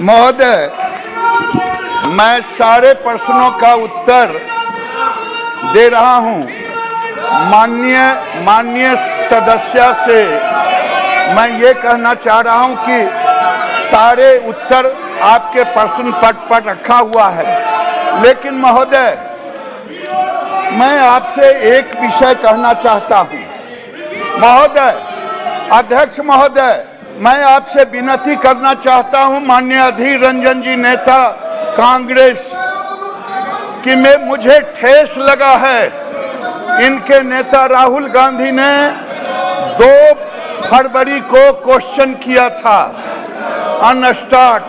महोदय, मैं सारे प्रश्नों का उत्तर दे रहा हूं। माननीय सदस्य से मैं ये कहना चाह रहा हूं कि सारे उत्तर आपके प्रश्न पट पर रखा हुआ है, लेकिन महोदय मैं आपसे एक विषय कहना चाहता हूं। महोदय, अध्यक्ष महोदय, मैं आपसे विनती करना चाहता हूं, माननीय अधीर रंजन जी नेता कांग्रेस, कि मुझे ठेस लगा है। इनके नेता राहुल गांधी ने 2 फरवरी को क्वेश्चन किया था अनस्टॉक,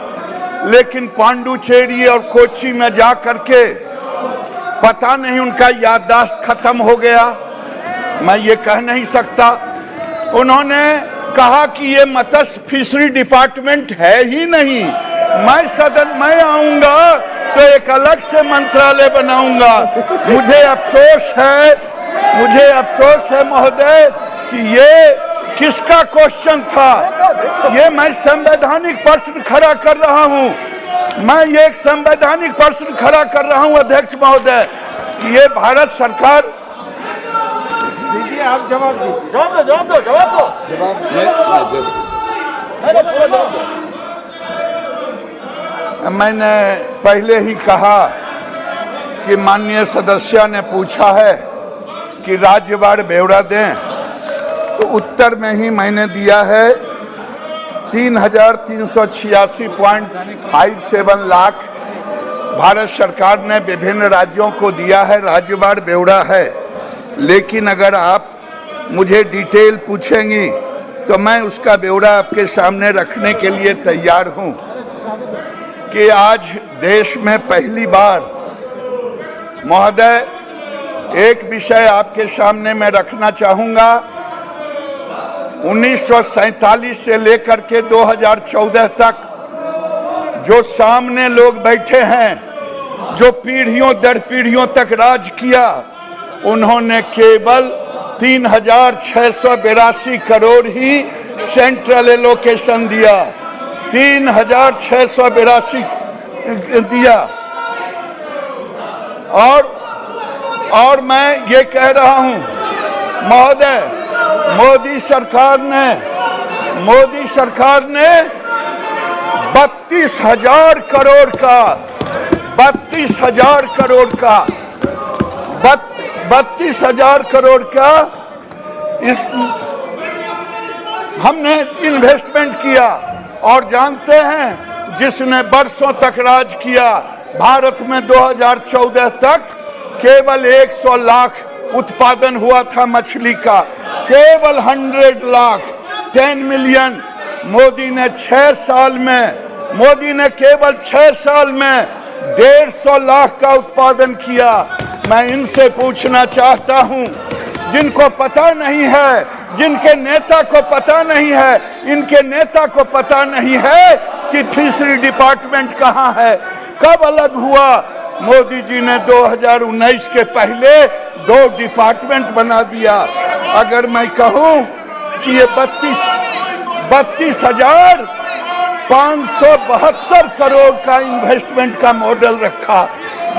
लेकिन पांडुचेरी और कोच्चि में जा करके पता नहीं उनका याददाश्त खत्म हो गया, मैं ये कह नहीं सकता। उन्होंने कहा कि ये मत्स्य फिशरी डिपार्टमेंट है ही नहीं, मैं सदन में आऊंगा तो एक अलग से मंत्रालय बनाऊंगा। मुझे अफसोस है महोदय कि ये किसका क्वेश्चन था। ये मैं संवैधानिक प्रश्न खड़ा कर रहा हूं, मैं ये एक संवैधानिक प्रश्न खड़ा कर रहा हूं अध्यक्ष महोदय, ये भारत सरकार। दीजिए, आप जवाब दीजिए। जवाब दो। मैंने पहले ही कहा कि माननीय सदस्य ने पूछा है कि राज्यवार ब्यौरा दें, तो उत्तर में ही मैंने दिया है 3,386.57 लाख भारत सरकार ने विभिन्न राज्यों को दिया है, राज्यवार ब्यौरा है। लेकिन अगर आप मुझे डिटेल पूछेंगी तो मैं उसका ब्यौरा आपके सामने रखने के लिए तैयार हूं कि आज देश में पहली बार, महोदय एक विषय आपके सामने मैं रखना चाहूंगा, 1947 से लेकर के 2014 तक जो सामने लोग बैठे हैं, जो पीढ़ियों दर पीढ़ियों तक राज किया, उन्होंने केवल 3,682 करोड़ ही सेंट्रल एलोकेशन दिया, 3,682 दिया। और मैं ये कह रहा हूं महोदय, मोदी सरकार ने 32,000 करोड़ का 32,000 करोड़ का इस हमने इन्वेस्टमेंट किया। और जानते हैं, जिसने बरसों तक राज किया भारत में 2014 तक केवल 100 लाख उत्पादन हुआ था मछली का, केवल 100 लाख 10 मिलियन। मोदी ने केवल 6 साल में 150 लाख का उत्पादन किया। मैं इनसे पूछना चाहता हूं, जिनको पता नहीं है, जिनके नेता को पता नहीं है, इनके नेता को पता नहीं है कि फिशरी डिपार्टमेंट कहां है, कब अलग हुआ। मोदी जी ने 2019 के पहले 2 डिपार्टमेंट बना दिया। अगर मैं कहूं कि ये 32,572 करोड़ का इन्वेस्टमेंट का मॉडल रखा,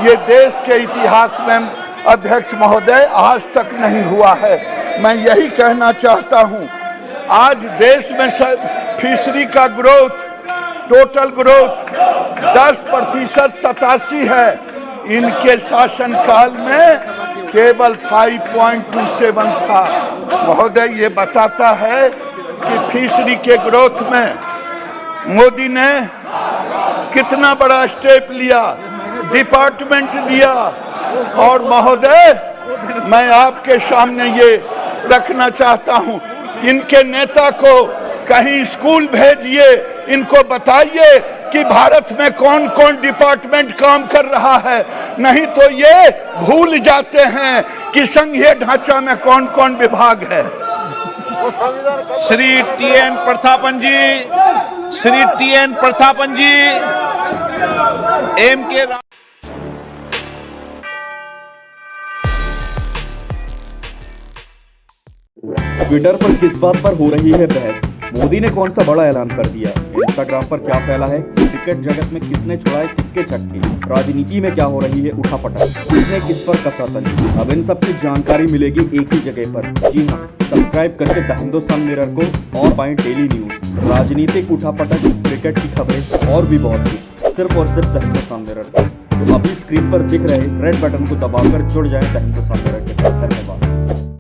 ये देश के इतिहास में अध्यक्ष महोदय आज तक नहीं हुआ है। मैं यही कहना चाहता हूं, आज देश में फिशरी का ग्रोथ, टोटल ग्रोथ 10% 87 है, इनके शासनकाल में केवल 5.27 था। महोदय, ये बताता है कि फिशरी के ग्रोथ में मोदी ने कितना बड़ा स्टेप लिया, डिपार्टमेंट दिया। और महोदय, मैं आपके सामने ये रखना चाहता हूं, इनके नेता को कहीं स्कूल भेजिए, इनको बताइए कि भारत में कौन कौन डिपार्टमेंट काम कर रहा है, नहीं तो ये भूल जाते हैं कि संघीय ढांचा में कौन कौन विभाग है। श्री टी.एन. प्रतापन जी, एम.के. ट्विटर पर किस बात पर हो रही है बहस? मोदी ने कौन सा बड़ा ऐलान कर दिया, इंस्टाग्राम पर क्या फैला है, क्रिकेट जगत में किसने छुड़ाए किसके छक्के, राजनीति में क्या हो रही है उठापटक, किसने किस पर कसा तंज। अब इन सब की जानकारी मिलेगी एक ही जगह पर। जी हाँ, सब्सक्राइब करके द हिंदुस्तान मिरर को और पाएं डेली न्यूज, राजनीतिक उठापटक, क्रिकेट की खबरें और भी बहुत कुछ, सिर्फ और सिर्फ द हिंदुस्तान मिरर। तो अभी स्क्रीन पर दिख रहे रेड बटन को दबाकर जुड़ जाएं द हिंदुस्तान मिरर के साथ। धन्यवाद।